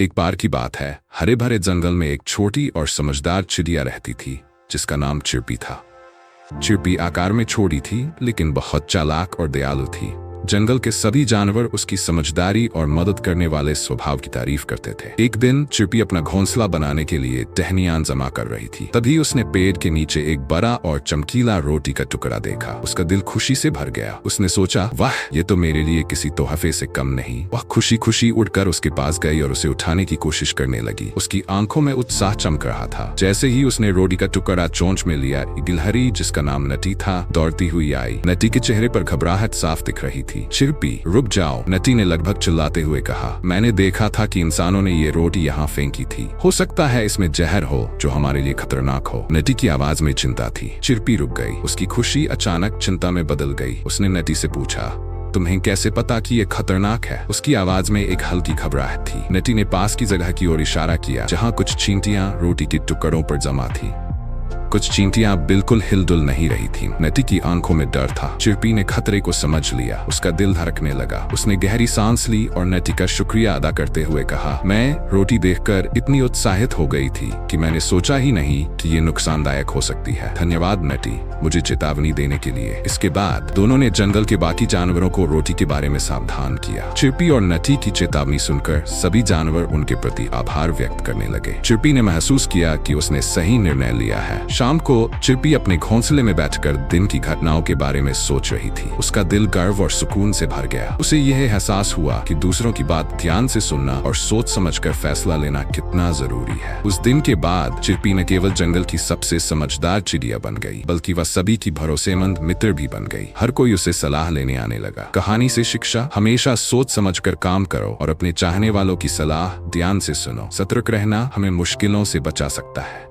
एक बार की बात है, हरे भरे जंगल में एक छोटी और समझदार चिड़िया रहती थी जिसका नाम चिरपी था। चिरपी आकार में छोटी थी लेकिन बहुत चालाक और दयालु थी। जंगल के सभी जानवर उसकी समझदारी और मदद करने वाले स्वभाव की तारीफ करते थे। एक दिन चिरपी अपना घोंसला बनाने के लिए टहनियां जमा कर रही थी। तभी उसने पेड़ के नीचे एक बड़ा और चमकीला रोटी का टुकड़ा देखा। उसका दिल खुशी से भर गया। उसने सोचा, वाह, ये तो मेरे लिए किसी तोहफे से कम नहीं। वह खुशी खुशी उड़कर उसके पास गई और उसे उठाने की कोशिश करने लगी। उसकी आंखों में उत्साह चमक रहा था। जैसे ही उसने रोटी का टुकड़ा चोंच में लिया, गिलहरी, जिसका नाम नटी था, दौड़ती हुई आई। नटी के चेहरे पर घबराहट साफ दिख रही थी। चिरपी, रुक जाओ, नटी ने लगभग चिल्लाते हुए कहा। मैंने देखा था कि इंसानों ने ये रोटी यहाँ फेंकी थी। हो सकता है इसमें जहर हो जो हमारे लिए खतरनाक हो। नटी की आवाज में चिंता थी। चिरपी रुक गई। उसकी खुशी अचानक चिंता में बदल गई। उसने नटी से पूछा, तुम्हें कैसे पता कि ये खतरनाक है? उसकी आवाज में एक हल्की घबराहट थी। नटी ने पास की जगह की ओर इशारा किया जहाँ कुछ चींटियां रोटी के टुकड़ों पर जमा थी। कुछ चींटियां बिल्कुल हिलडुल नहीं रही थीं। नटी की आंखों में डर था। चिरपी ने खतरे को समझ लिया। उसका दिल धड़कने लगा। उसने गहरी सांस ली और नटी का शुक्रिया अदा करते हुए कहा, मैं रोटी देखकर इतनी उत्साहित हो गई थी कि मैंने सोचा ही नहीं कि ये नुकसानदायक हो सकती है। धन्यवाद नटी, मुझे चेतावनी देने के लिए। इसके बाद दोनों ने जंगल के बाकी जानवरों को रोटी के बारे में सावधान किया। चिरपी और नटी की चेतावनी सुनकर सभी जानवर उनके प्रति आभार व्यक्त करने लगे। चिरपी ने महसूस किया कि उसने सही निर्णय लिया है। शाम को चिरपी अपने घोंसले में बैठकर दिन की घटनाओं के बारे में सोच रही थी। उसका दिल गर्व और सुकून से भर गया। उसे यह एहसास हुआ कि दूसरों की बात ध्यान से सुनना और सोच समझकर फैसला लेना कितना जरूरी है। उस दिन के बाद चिरपी न केवल जंगल की सबसे समझदार चिड़िया बन गई, बल्कि वह सभी की भरोसेमंद मित्र भी बन गई। हर कोई उसे सलाह लेने आने लगा। कहानी से शिक्षा, हमेशा सोच समझकर काम करो और अपने चाहने वालों की सलाह ध्यान से सुनो। सतर्क रहना हमें मुश्किलों से बचा सकता है।